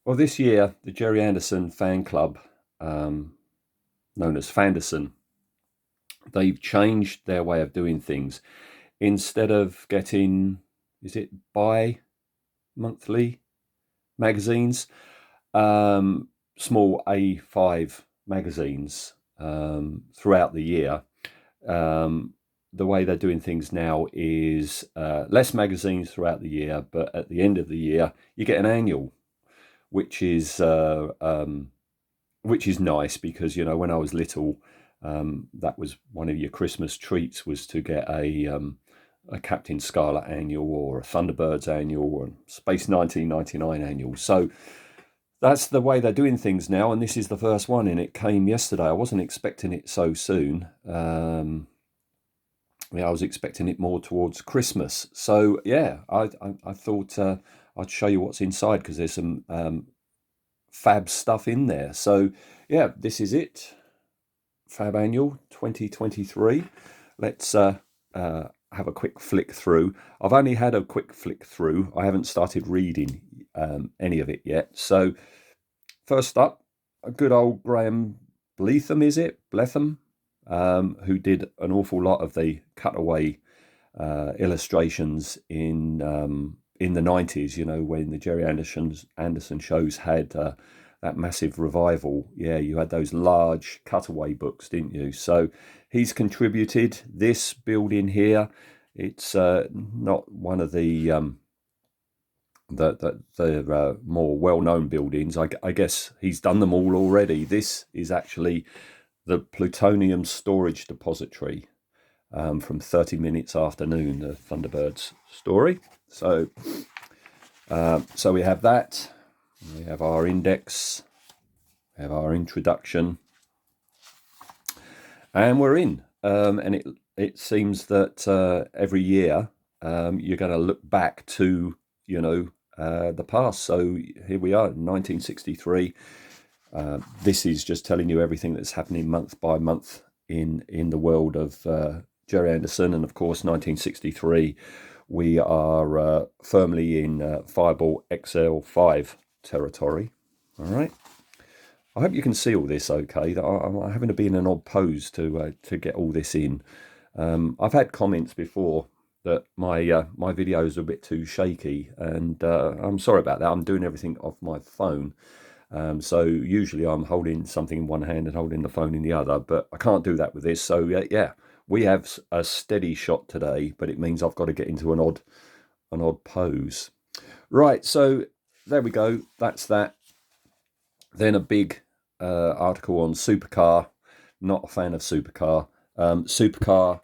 Well, this year, the Gerry Anderson fan club, um, known as Fanderson, they've changed their way of doing things. Instead of getting, is it bi-monthly magazines, um, small A5 magazines throughout the year. Um, the way they're doing things now is less magazines throughout the year, but at the end of the year, you get an annual, which is uh, um, which is nice because when I was little, that was one of your Christmas treats was to get a Captain Scarlet annual or a Thunderbirds annual or a Space 1999 annual. So that's the way they're doing things now, and this is the first one, and it came yesterday. I wasn't expecting it so soon. Yeah, I was expecting it more towards Christmas. So yeah, I thought I'd show you what's inside because there's some fab stuff in there. So yeah, this is it. Fab Annual 2023. Let's have a quick flick through. I've only had a quick flick through. I haven't started reading any of it yet. So first up, a good old Graham Bletham, is it? Bletham, who did an awful lot of the cutaway illustrations in the 90s, when the Gerry Anderson shows had that massive revival. Yeah, you had those large cutaway books, didn't you? So he's contributed this building here. It's not one of the more well-known buildings. I guess he's done them all already. This is actually the plutonium storage depository from 30 Minutes Afternoon, the Thunderbirds story. So we have that. We have our index. We have our introduction, and we're in. And it seems that every year you're going to look back to the past. So here we are, 1963. This is just telling you everything that's happening month by month in the world of Gerry Anderson, and of course 1963. We are firmly in Fireball XL5 territory. All right. I hope you can see all this okay. I'm having to be in an odd pose to get all this in. I've had comments before that my videos are a bit too shaky, and I'm sorry about that. I'm doing everything off my phone. So usually I'm holding something in one hand and holding the phone in the other, but I can't do that with this. So yeah, we have a steady shot today, but it means I've got to get into an odd pose. Right, so there we go. That's that. Then a big article on Supercar. Not a fan of Supercar. Supercar,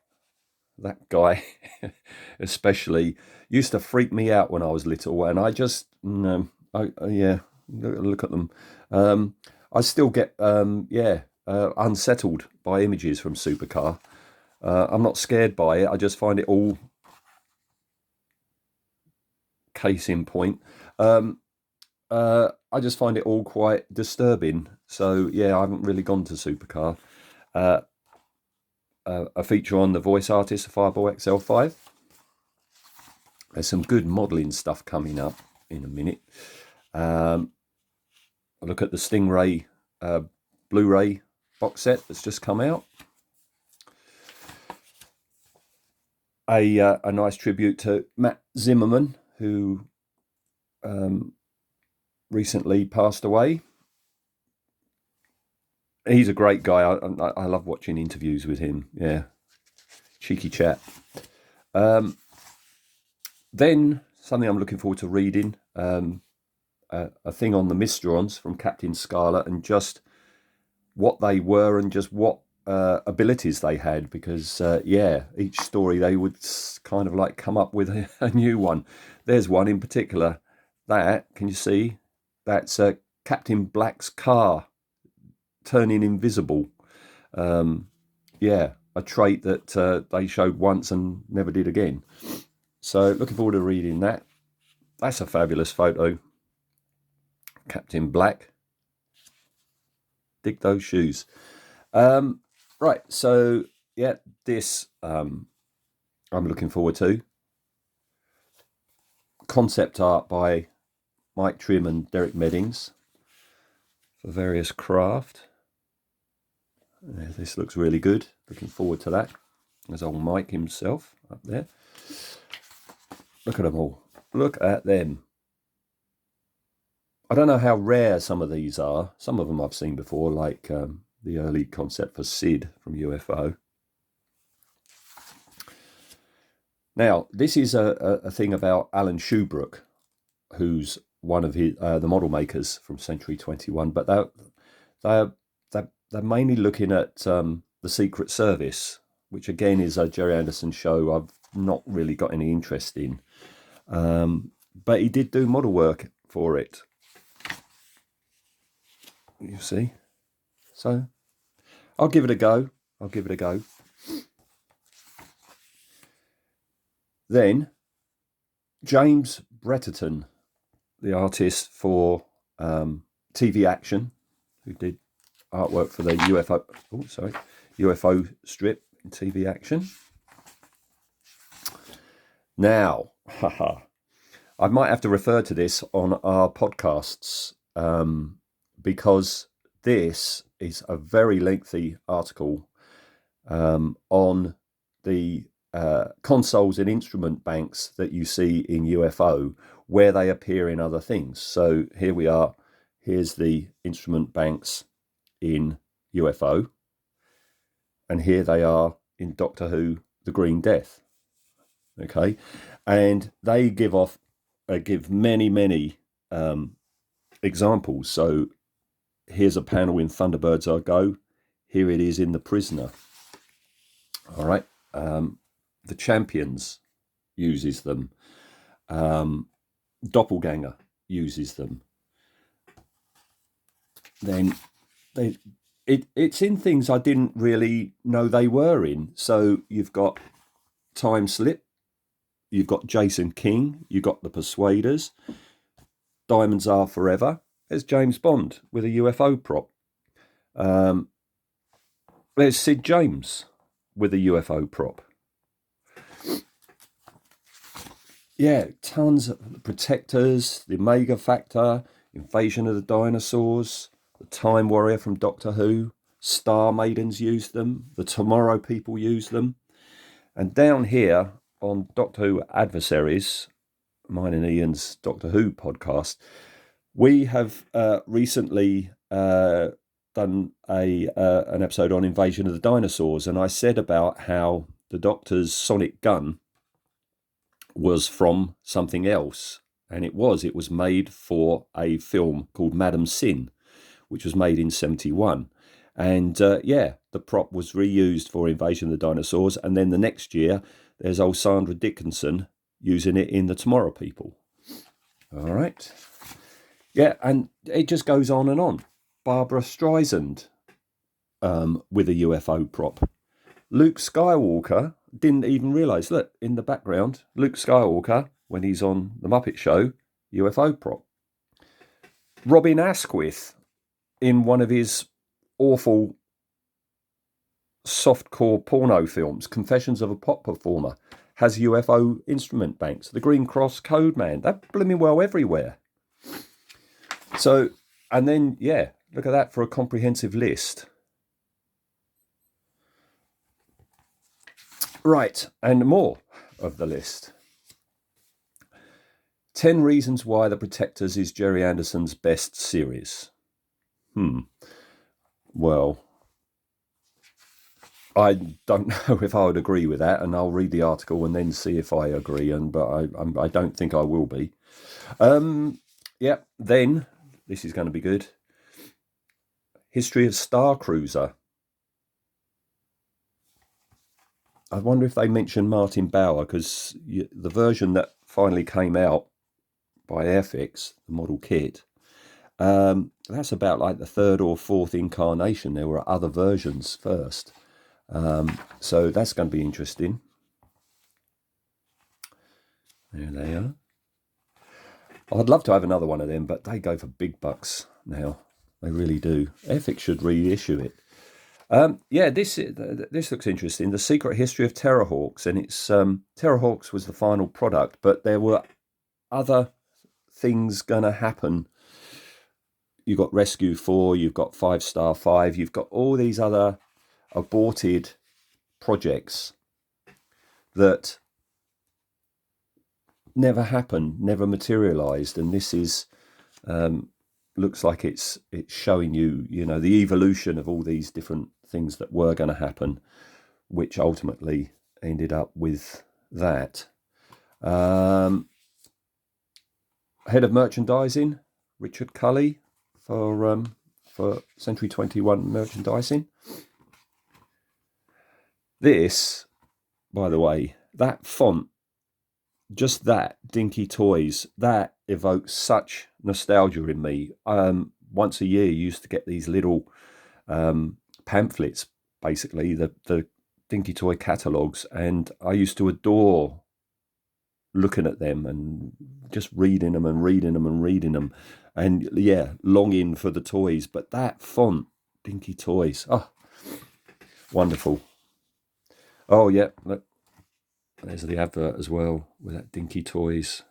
that guy especially, used to freak me out when I was little, and I just no, yeah, look at them. I still get unsettled by images from Supercar. I'm not scared by it. I just find it all case in point. I just find it all quite disturbing. So yeah, I haven't really gone to Supercar. Uh, a feature on the voice artist, the Fireball XL5. There's some good modelling stuff coming up in a minute. Look at the Stingray Blu-ray box set that's just come out. A nice tribute to Matt Zimmerman, who recently passed away. He's a great guy. I love watching interviews with him. Yeah, cheeky chat. Then something I'm looking forward to reading, a thing on the Mistrons from Captain Scarlet and just what they were and just what abilities they had, because each story they would kind of like come up with a new one. There's one in particular. Can you see? That's Captain Black's car turning invisible. A trait that they showed once and never did again. So looking forward to reading that. That's a fabulous photo. Captain Black. Dig those shoes. Right, so yeah, this I'm looking forward to. Concept art by Mike Trim and Derek Meddings for various craft. This looks really good. Looking forward to that. There's old Mike himself up there. Look at them all. Look at them. I don't know how rare some of these are. Some of them I've seen before, like the early concept for Sid from UFO. Now, this is a thing about Alan Shoebrook, who's one of the model makers from Century 21, but they're mainly looking at the Secret Service, which again is a Gerry Anderson show I've not really got any interest in. But he did do model work for it. You see? So I'll give it a go. Then James Bretterton, the artist for TV Action, who did artwork for the UFO strip in TV Action. Now, I might have to refer to this on our podcasts because this is a very lengthy article on the consoles and instrument banks that you see in UFO, where they appear in other things. So here we are. Here's the instrument banks in UFO, and here they are in Doctor Who: The Green Death. Okay, and they give many examples. So here's a panel in Thunderbirds I Go. Here it is in The Prisoner. All right. The Champions uses them. Doppelganger uses them. Then it's in things I didn't really know they were in. So you've got Time Slip, you've got Jason King, you've got The Persuaders, Diamonds Are Forever. There's James Bond with a UFO prop. There's Sid James with a UFO prop. Yeah, tons of Protectors, the Omega Factor, Invasion of the Dinosaurs, the Time Warrior from Doctor Who, Star Maidens use them, the Tomorrow People use them. And down here on Doctor Who Adversaries, mine and Ian's Doctor Who podcast, we have recently done an episode on Invasion of the Dinosaurs, and I said about how the Doctor's sonic gun was from something else, and it was made for a film called Madam Sin, which was made in 1971. And the prop was reused for Invasion of the Dinosaurs, and then the next year there's old Sandra Dickinson using it in The Tomorrow People. All right. Yeah, and it just goes on and on. Barbara Streisand with a UFO prop. Luke Skywalker, didn't even realise, look, in the background, Luke Skywalker, when he's on The Muppet Show, UFO prop. Robin Asquith, in one of his awful softcore porno films, Confessions of a Pop Performer, has UFO instrument banks. The Green Cross Code Man, they're blooming well everywhere. So, and then, yeah, look at that for a comprehensive list. Right, and more of the list. 10 reasons why The Protectors is Gerry Anderson's best series. Well, I don't know if I would agree with that, and I'll read the article and then see if I agree, but I don't think I will be. Then, this is going to be good. History of Star Cruiser. I wonder if they mention Martin Bower, because the version that finally came out by Airfix, the model kit, that's about like the third or fourth incarnation. There were other versions first. So that's going to be interesting. There they are. I'd love to have another one of them, but they go for big bucks now. They really do. Airfix should reissue it. This looks interesting. The Secret History of Terrorhawks, and it's Terrorhawks was the final product, but there were other things going to happen. You've got Rescue 4, you've got 5 Star 5, you've got all these other aborted projects that never happened, never materialized. And this is looks like it's showing you, the evolution of all these different things that were going to happen, which ultimately ended up with that. Head of merchandising, Richard Cully, for Century 21 merchandising. This, by the way, that font, just that, Dinky Toys, that evokes such nostalgia in me. Once a year, you used to get these little pamphlets, basically, the Dinky Toy catalogues, and I used to adore looking at them and just reading them and reading them and reading them, and yeah, longing for the toys. But that font, Dinky Toys, oh, wonderful. Oh yeah, look, there's the advert as well with that Dinky Toys.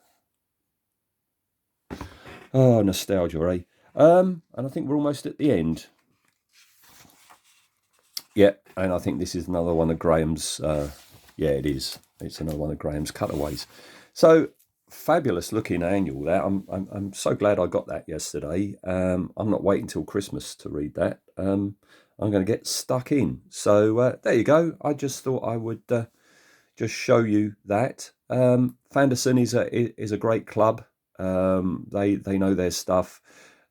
Oh, nostalgia, eh? And I think we're almost at the end. Yeah, and I think this is another one of Graham's. Yeah, it is. It's another one of Graham's cutaways. So fabulous looking annual. That I'm so glad I got that yesterday. I'm not waiting till Christmas to read that. I'm going to get stuck in. So there you go. I just thought I would just show you that. Fanderson is a great club. They know their stuff.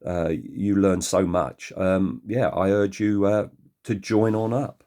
You learn so much. Yeah, I urge you to join on up.